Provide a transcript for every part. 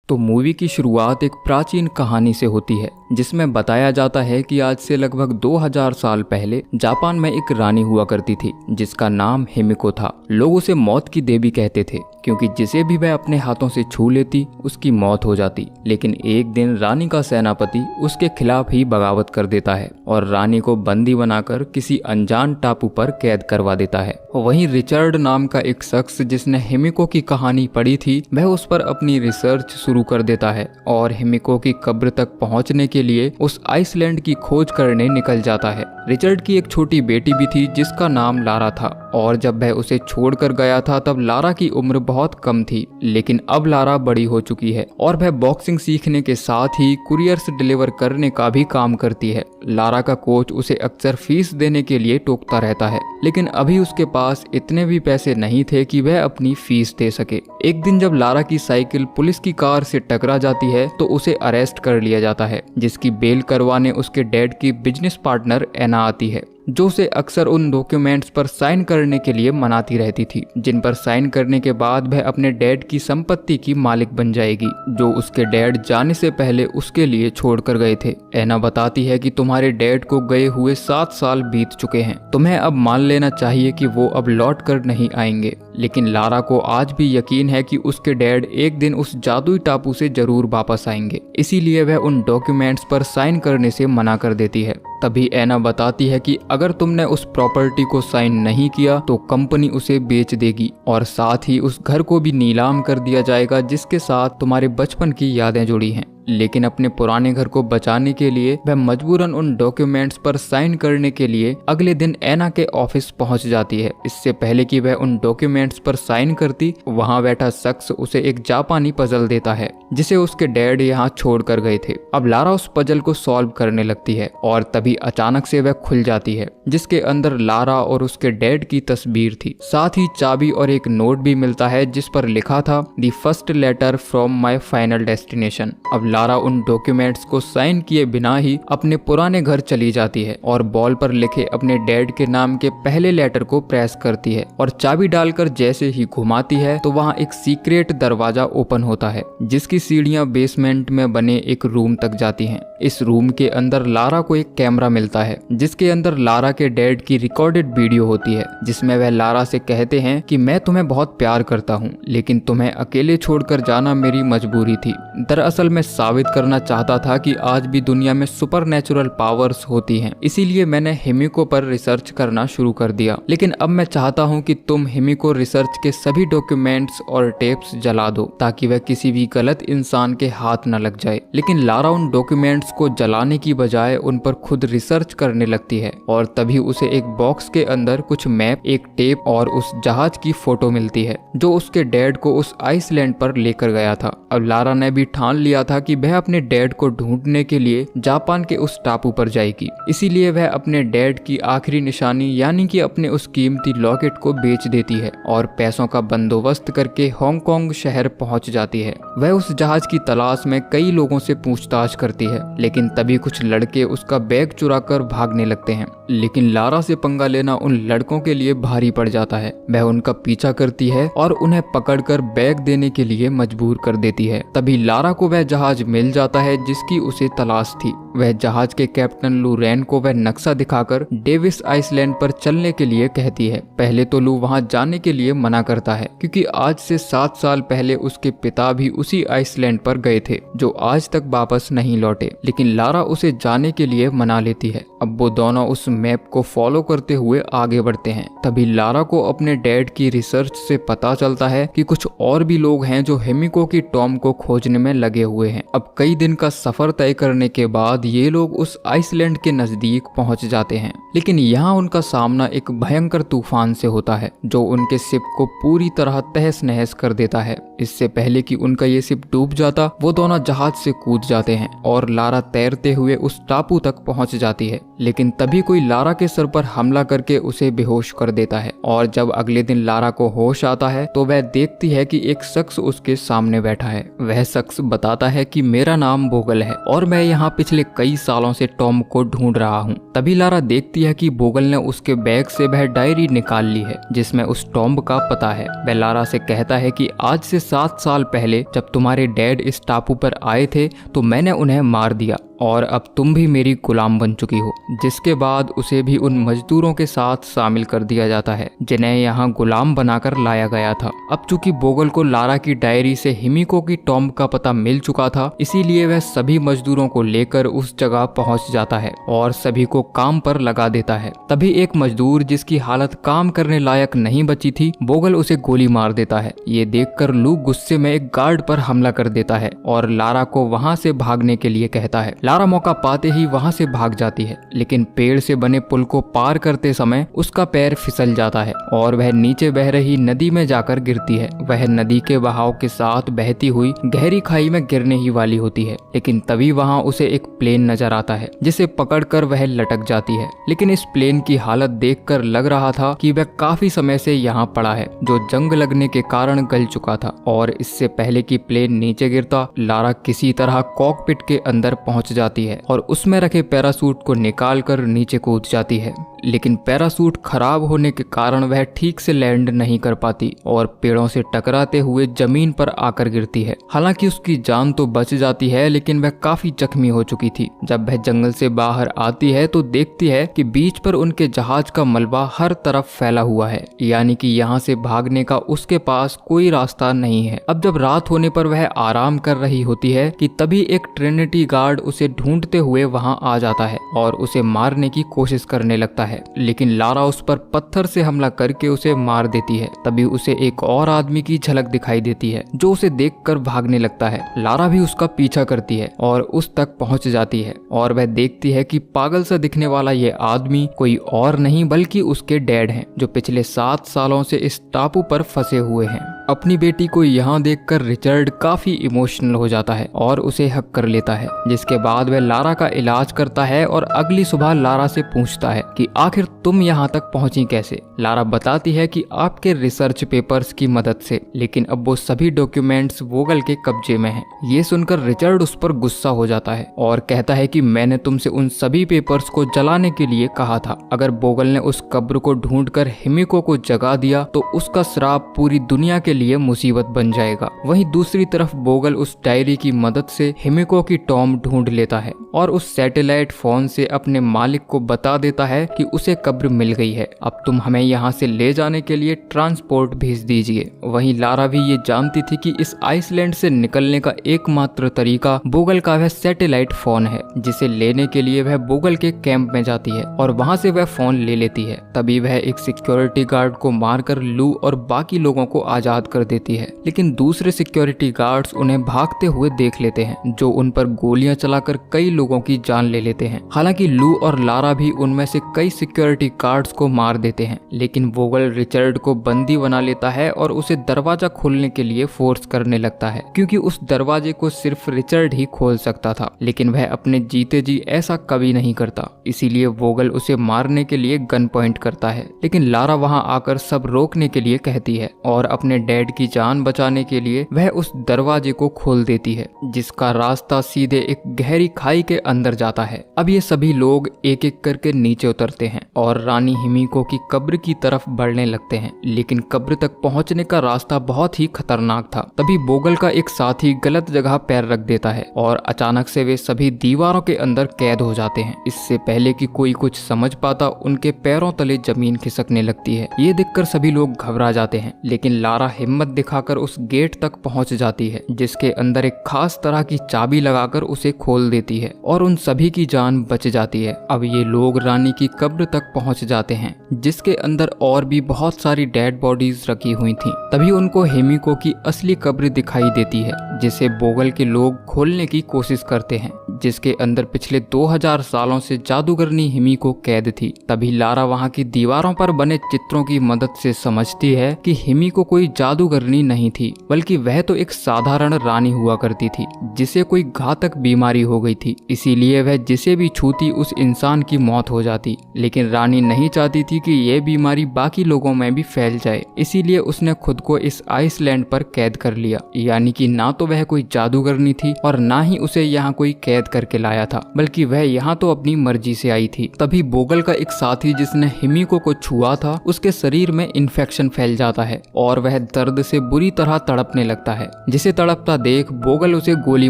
तो मूवी की शुरुआत एक प्राचीन कहानी से होती है जिसमें बताया जाता है कि आज से लगभग 2000 साल पहले जापान में एक रानी हुआ करती थी जिसका नाम हिमिको था। लोग उसे मौत की देवी कहते थे क्योंकि जिसे भी वह अपने हाथों से छू लेती उसकी मौत हो जाती। लेकिन एक दिन रानी का सेनापति उसके खिलाफ ही बगावत कर देता है और रानी को बंदी बनाकर किसी अनजान टापू पर कैद करवा देता है। वहीं रिचर्ड नाम का एक शख्स जिसने हिमिको की कहानी पढ़ी थी वह उस पर अपनी रिसर्च शुरू कर देता है और हिमिको की कब्र तक पहुंचने के लिए उस आइसलैंड की खोज करने निकल जाता है। रिचर्ड की एक छोटी बेटी भी थी जिसका नाम लारा था और जब वह उसे छोड़कर गया था तब लारा की उम्र बहुत कम थी। लेकिन अब लारा बड़ी हो चुकी है और वह बॉक्सिंग सीखने के साथ ही कुरियर्स डिलीवर करने का भी काम करती है। लारा का कोच उसे अक्सर फीस देने के लिए टोकता रहता है लेकिन अभी उसके पास इतने भी पैसे नहीं थे कि वह अपनी फीस दे सके। एक दिन जब लारा की साइकिल पुलिस की कार से टकरा जाती है तो उसे अरेस्ट कर लिया जाता है जिसकी बेल करवाने उसके डैड की बिजनेस पार्टनर एना आती है जो उसे अक्सर उन डॉक्यूमेंट्स पर साइन करने के लिए मनाती रहती थी जिन पर साइन करने के बाद वह अपने डैड की संपत्ति की मालिक बन जाएगी जो उसके डैड जाने से पहले उसके लिए छोड़कर गए थे। एना बताती है कि तुम्हारे डैड को गए हुए 7 साल बीत चुके हैं, तुम्हें अब मान लेना चाहिए कि वो अब लौट कर नहीं आएंगे। लेकिन लारा को आज भी यकीन है कि उसके डैड एक दिन उस जादुई टापू से जरूर वापस आएंगे, इसीलिए वह उन डॉक्यूमेंट्स पर साइन करने से मना कर देती है। तभी एना बताती है कि अगर तुमने उस प्रॉपर्टी को साइन नहीं किया तो कंपनी उसे बेच देगी और साथ ही उस घर को भी नीलाम कर दिया जाएगा जिसके साथ तुम्हारे बचपन की यादें जुड़ी हैं। लेकिन अपने पुराने घर को बचाने के लिए वह मजबूरन उन डॉक्यूमेंट्स पर साइन करने के लिए अगले दिन एना के ऑफिस पहुंच जाती है। इससे पहले कि वह उन डॉक्यूमेंट्स पर साइन करती वहां बैठा शख्स उसे एक जापानी पजल देता है जिसे उसके डैड यहाँ छोड़ कर गए थे। अब लारा उस पजल को सॉल्व करने लगती है और तभी अचानक से वह खुल जाती है जिसके अंदर लारा और उसके डैड की तस्वीर थी। साथ ही चाबी और एक नोट भी मिलता है जिस पर लिखा था the first letter from my final destination. अब लारा उन डॉक्यूमेंट्स को साइन किए बिना ही अपने पुराने घर चली जाती है और बॉल पर लिखे अपने डैड के नाम के पहले लेटर को प्रेस करती है और चाबी डालकर जैसे ही घुमाती है तो वहां एक सीक्रेट दरवाजा ओपन होता है जिसकी सीढ़ियां बेसमेंट में बने एक रूम तक जाती हैं। इस रूम के अंदर लारा को एक कैमरा मिलता है जिसके अंदर लारा के डैड की रिकॉर्डेड वीडियो होती है जिसमें वह लारा से कहते हैं कि मैं तुम्हें बहुत प्यार करता हूँ लेकिन तुम्हें अकेले छोड़कर जाना मेरी मजबूरी थी। दरअसल मैं साबित करना चाहता था कि आज भी दुनिया में सुपरनेचुरल पावर्स होती हैं, इसीलिए मैंने हिमिको पर रिसर्च करना शुरू कर दिया। लेकिन अब मैं चाहता हूं कि तुम हिमिको रिसर्च के सभी डॉक्यूमेंट्स और टेप्स जला दो ताकि वह किसी भी गलत इंसान के हाथ न लग जाए। लेकिन लारा उन डॉक्यूमेंट्स को जलाने की बजाय उन पर खुद रिसर्च करने लगती है और तभी उसे एक बॉक्स के अंदर कुछ मैप, एक टेप और उस जहाज की फोटो मिलती है जो उसके डैड को उस आइसलैंड पर लेकर गया था। अब लारा ने भी ठान लिया था कि वह अपने डैड को ढूंढने के लिए जापान के उस टापू पर जाएगी, इसीलिए वह अपने डैड की आखिरी निशानी यानी कि अपने उस कीमती लॉकेट को बेच देती है और पैसों का बंदोबस्त करके हांगकांग शहर पहुंच जाती है। वह उस जहाज की तलाश में कई लोगों से पूछताछ करती है लेकिन तभी कुछ लड़के उसका बैग चुराकर भागने लगते हैं। लेकिन लारा से पंगा लेना उन लड़कों के लिए भारी पड़ जाता है। वह उनका पीछा करती है और उन्हें पकड़कर बैग देने के लिए मजबूर कर देती है। तभी लारा को वह जहाज मिल जाता है जिसकी उसे तलाश थी। वह जहाज के कैप्टन लू रैन को वह नक्शा दिखाकर डेविस आइसलैंड पर चलने के लिए कहती है। पहले तो लू वहां जाने के लिए मना करता है क्योंकि आज से 7 साल पहले उसके पिता भी उसी आइसलैंड पर गए थे जो आज तक वापस नहीं लौटे। लेकिन लारा उसे जाने के लिए मना लेती है। अब वो दोनों उस मैप को फॉलो करते हुए आगे बढ़ते हैं। तभी लारा को अपने डैड की रिसर्च से पता चलता है कि कुछ और भी लोग हैं जो हिमिको की टॉम को खोजने में लगे हुए हैं। अब कई दिन का सफर तय करने के बाद ये लोग उस आइसलैंड के नजदीक पहुंच जाते हैं लेकिन यहाँ उनका सामना एक भयंकर तूफान से होता है जो उनके शिप को पूरी तरह तहस नहस कर देता है। इससे पहले कि उनका ये शिप डूब जाता वो दोनों जहाज से कूद जाते हैं और लारा तैरते हुए उस टापू तक पहुंच जाती है। लेकिन तभी कोई लारा के सर पर हमला करके उसे बेहोश कर देता है और जब अगले दिन लारा को होश आता है तो वह देखती है कि एक शख्स उसके सामने बैठा है। वह शख्स बताता है कि मेरा नाम बोगल है और मैं यहाँ पिछले कई सालों से टॉम को ढूंढ रहा हूँ। तभी लारा देखती है कि बोगल ने उसके बैग से वह डायरी निकाल ली है जिसमें उस टॉम का पता है। वह लारा से कहता है कि आज से 7 साल पहले जब तुम्हारे डैड इस टापू पर आए थे तो मैंने उन्हें मार दिया और अब तुम भी मेरी गुलाम बन चुकी हो। जिसके बाद उसे भी उन मजदूरों के साथ शामिल कर दिया जाता है जिन्हें यहाँ गुलाम बनाकर लाया गया था। अब चूंकि बोगल को लारा की डायरी से हिमिको की टॉम का पता मिल चुका था, इसीलिए वह सभी मजदूरों को लेकर उस जगह पहुंच जाता है और सभी को काम पर लगा देता है। तभी एक मजदूर जिसकी हालत काम करने लायक नहीं बची थी, बोगल उसे गोली मार देता है। ये देखकर लू गुस्से में एक गार्ड पर हमला कर देता है और लारा को वहाँ से भागने के लिए कहता है। लारा मौका पाते ही वहां से भाग जाती है, लेकिन पेड़ से बने पुल को पार करते समय उसका पैर फिसल जाता है और वह नीचे बह रही नदी में जाकर गिरती है। वह नदी के बहाव के साथ बहती हुई गहरी खाई में गिरने ही वाली होती है, लेकिन तभी वहां उसे एक प्लेन नजर आता है जिसे पकड़कर वह लटक जाती है। लेकिन इस प्लेन की हालत देखकर लग रहा था कि वह काफी समय से यहाँ पड़ा है, जो जंग लगने के कारण गल चुका था। और इससे पहले कि प्लेन नीचे गिरता, लारा किसी तरह कॉकपिट के अंदर पहुंच जाती है और उसमें रखे पैरासूट को निकालकर नीचे कूद जाती है। लेकिन पैरासूट खराब होने के कारण वह ठीक से लैंड नहीं कर पाती और पेड़ों से टकराते हुए जमीन पर आकर गिरती है। हालांकि उसकी जान तो बच जाती है, लेकिन वह काफी जख्मी हो चुकी थी। जब वह जंगल से बाहर आती है तो देखती है कि बीच पर उनके जहाज का मलबा हर तरफ फैला हुआ है, यानी कि यहाँ से भागने का उसके पास कोई रास्ता नहीं है। अब जब रात होने पर वह आराम कर रही होती है कि तभी एक ट्रिनिटी गार्ड उसे ढूंढते हुए वहां आ जाता है और उसे मारने की कोशिश करने लगता है, लेकिन लारा उस पर पत्थर से हमला करके उसे मार देती है। तभी उसे एक और आदमी की झलक दिखाई देती है जो उसे देखकर भागने लगता है। लारा भी उसका पीछा करती है और उस तक पहुंच जाती है और वह देखती है कि पागल सा दिखने वाला ये आदमी कोई और नहीं बल्कि उसके डैड हैं, जो पिछले 7 सालों से इस टापू पर फंसे हुए हैं। अपनी बेटी को यहाँ देखकर रिचर्ड काफी इमोशनल हो जाता है और उसे हक कर लेता है, जिसके बाद वह लारा का इलाज करता है और अगली सुबह लारा से पूछता है कि आखिर तुम यहाँ तक पहुंची कैसे। लारा बताती है कि आपके रिसर्च पेपर्स की मदद से, लेकिन अब वो सभी डॉक्यूमेंट्स बोगल के कब्जे में हैं। ये सुनकर रिचर्ड उस पर गुस्सा हो जाता है और कहता है कि मैंने तुमसे उन सभी पेपर्स को जलाने के लिए कहा था। अगर बोगल ने उस कब्र को ढूंढकर हिमिको को जगा दिया तो उसका श्राप पूरी दुनिया के लिए मुसीबत बन जाएगा। वहीं दूसरी तरफ बोगल उस डायरी की मदद से हिमिको की टॉम ढूंढ लेता है और उस सैटेलाइट फोन से अपने मालिक को बता देता है कि उसे कब्र मिल गई है, अब तुम हमें यहाँ से ले जाने के लिए ट्रांसपोर्ट भेज दीजिए। वहीं लारा भी ये जानती थी कि इस आइसलैंड से निकलने का एकमात्र तरीका बोगल का वह सैटेलाइट फोन है, जिसे लेने के लिए वह बोगल के कैंप में जाती है और वहाँ से वह फोन ले लेती है। तभी वह एक सिक्योरिटी गार्ड को मारकर लू और बाकी लोगों को आजाद कर देती है, लेकिन दूसरे सिक्योरिटी गार्ड्स उन्हें भागते हुए देख लेते हैं, जो उन पर गोलियां चलाकर कई लोगों की जान ले लेते हैं। हालांकि लू और लारा भी उनमें से कई सिक्योरिटी गार्ड्स को मार देते हैं, लेकिन बोगल रिचर्ड को बंदी बना लेता है और उसे दरवाजा खोलने के लिए फोर्स करने लगता है, क्योंकि उस दरवाजे को सिर्फ रिचर्ड ही खोल सकता था। लेकिन वह अपने जीते जी ऐसा कभी नहीं करता, इसीलिए बोगल उसे मारने के लिए गन पॉइंट करता है। लेकिन लारा वहां आकर सब रोकने के लिए कहती है और अपने डैड की जान बचाने के लिए वह उस दरवाजे को खोल देती है, जिसका रास्ता सीधे एक गहरी खाई के अंदर जाता है। अब ये सभी लोग एक एक करके नीचे उतरते हैं और रानी हिमिको की कब्र की तरफ बढ़ने लगते हैं, लेकिन कब्र तक पहुंचने का रास्ता बहुत ही खतरनाक था। तभी बोगल का एक साथी गलत जगह पैर रख देता है और अचानक से वे सभी दीवारों के अंदर कैद हो जाते हैं। इससे पहले कि कोई कुछ समझ पाता, उनके पैरों तले जमीन खिसकने लगती है। ये देखकर सभी लोग घबरा जाते हैं, लेकिन लारा हिम्मत दिखाकर उस गेट तक पहुंच जाती है, जिसके अंदर एक खास तरह की चाबी लगाकर उसे खोल देती है और उन सभी की जान बच जाती है। अब ये लोग रानी की कब्र तक पहुंच जाते हैं, जिसके अंदर और भी बहुत सारी डेड बॉडीज रखी हुई थीं। तभी उनको हिमिको की असली कब्र दिखाई देती है, जिसे बोगल के लोग खोलने की कोशिश करते हैं, जिसके अंदर पिछले 2000 सालों से जादूगरनी हिमिको कैद थी। तभी लारा वहाँ की दीवारों पर बने चित्रों की मदद से समझती है कि हिमिको कोई जादूगरनी नहीं थी, बल्कि वह तो एक साधारण रानी हुआ करती थी जिसे कोई घातक बीमारी हो गई थी। इसीलिए वह जिसे भी छूती उस इंसान की मौत हो जाती। लेकिन रानी नहीं चाहती थी कि यह बीमारी बाकी लोगों में भी फैल जाए, इसीलिए उसने खुद को इस आइसलैंड पर कैद कर लिया। यानी कि ना तो वह कोई जादूगरनी थी और ना ही उसे यहाँ कोई कैद करके लाया था, बल्कि वह यहाँ तो अपनी मर्जी से आई थी। तभी बोगल का एक साथी जिसने हिमिको को छुआ था, उसके शरीर में इन्फेक्शन फैल जाता है और वह दर्द से बुरी तरह तड़पने लगता है। जिसे तड़पता देख बोगल उसे गोली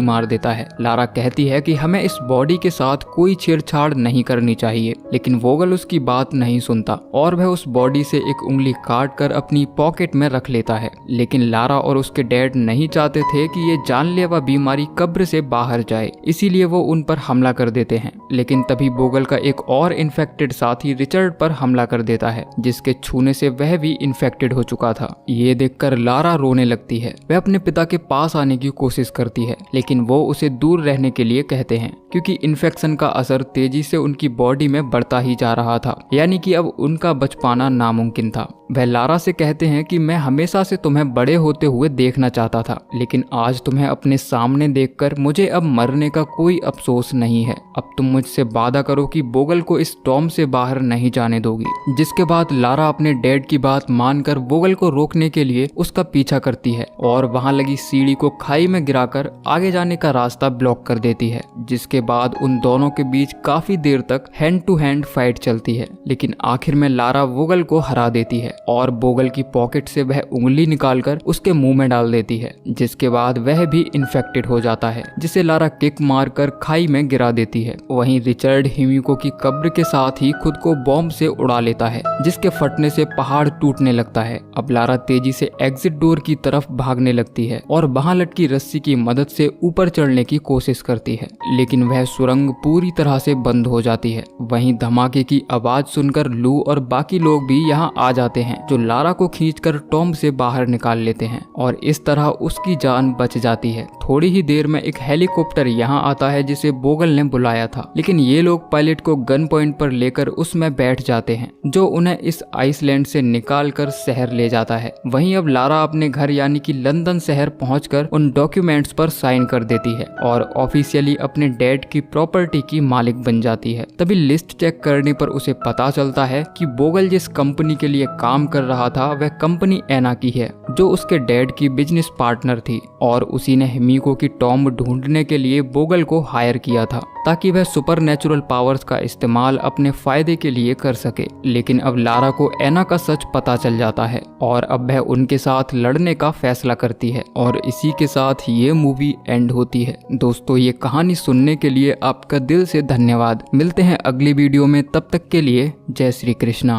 मार देता है। लारा कहती है कि हमें इस बॉडी के साथ कोई छेड़छाड़ नहीं करनी चाहिए, लेकिन बोगल उसकी बात नहीं सुनता और वह उस बॉडी से एक उंगली काट कर अपनी पॉकेट में रख लेता है। लेकिन लारा और उसके डैड नहीं चाहते थे कि ये जानलेवा बीमारी कब्र से बाहर जाए, इसीलिए वो उन पर हमला कर देते हैं। लेकिन तभी बोगल का एक और इन्फेक्टेड साथी रिचर्ड पर हमला कर देता है, जिसके छूने से वह भी इन्फेक्टेड हो चुका था। ये देखकर लारा रोने लगती है। वह अपने पिता के पास आने की कोशिश करती है, लेकिन वो उसे दूर रहने के लिए कहते हैं क्योंकि इन्फेक्शन का असर तेजी से उनकी बॉडी में बढ़ता ही जा रहा था। यानी कि अब उनका बच पाना नामुमकिन था। वह लारा से कहते हैं कि मैं हमेशा से तुम्हें बड़े होते हुए देखना चाहता था, लेकिन आज तुम्हें अपने सामने देखकर मुझे अब मरने का कोई अफसोस नहीं है। अब तुम मुझसे वादा करो कि बोगल को इस टॉम से बाहर नहीं जाने दोगी। जिसके बाद लारा अपने डैड की बात मानकर बोगल को रोकने के लिए उसका पीछा करती है और वहां लगी सीढ़ी को खाई में गिराकर आगे जाने का रास्ता ब्लॉक कर देती है। जिसके बाद उन दोनों के बीच काफी देर तक हैंड टू हैंड फाइट चलती है, लेकिन आखिर में लारा बोगल को हरा देती है और बोगल की पॉकेट से वह उंगली निकालकर उसके मुंह में डाल देती है। जिसके बाद वह भी इन्फेक्टेड हो जाता है, जिसे लारा किक मारकर खाई में गिरा देती है। वहीं रिचर्ड हिमिको की कब्र के साथ ही खुद को बॉम्ब से उड़ा लेता है, जिसके फटने से पहाड़ टूटने लगता है। अब लारा तेजी से एग्जिट डोर की तरफ भागने लगती है और वहां लटकी रस्सी की मदद से ऊपर चढ़ने की कोशिश करती है, लेकिन वह सुरंग पूरी तरह से बंद हो जाती है। वहीं धमाके की आवाज सुनकर लू और बाकी लोग भी यहाँ आ जाते हैं, जो लारा को खींचकर टॉम से बाहर निकाल लेते हैं और इस तरह उसकी जान बच जाती है। थोड़ी ही देर में एक हेलीकॉप्टर यहाँ आता है जिसे बोगल ने बुलाया था, लेकिन ये लोग पायलट को गन पॉइंट पर लेकर उसमें बैठ जाते हैं, जो उन्हें इस आइसलैंड से निकाल कर शहर ले जाता है। वहीं अब लारा अपने घर यानी कि लंदन शहर पहुंचकर उन डॉक्यूमेंट्स पर साइन कर देती है और ऑफिशियली अपने डैड की प्रॉपर्टी की मालिक बन जाती है। तभी लिस्ट चेक करने पर उसे पता चलता है कि बोगल जिस कंपनी के लिए काम कर रहा था वह कंपनी एना की है, जो उसके डैड की बिजनेस पार्टनर थी और उसी ने हिमिको की टॉम ढूंढने के लिए बोगल को हायर किया था ताकि वह सुपर नेचुरल पावर्स का इस्तेमाल अपने फायदे के लिए कर सके। लेकिन अब लारा को एना का सच पता चल जाता है और अब वह उनके साथ लड़ने का फैसला करती है और इसी के साथ ये मूवी एंड होती है। दोस्तों, ये कहानी सुनने के लिए आपका दिल से धन्यवाद। मिलते हैं अगली वीडियो में, तब तक के लिए जय श्री कृष्णा।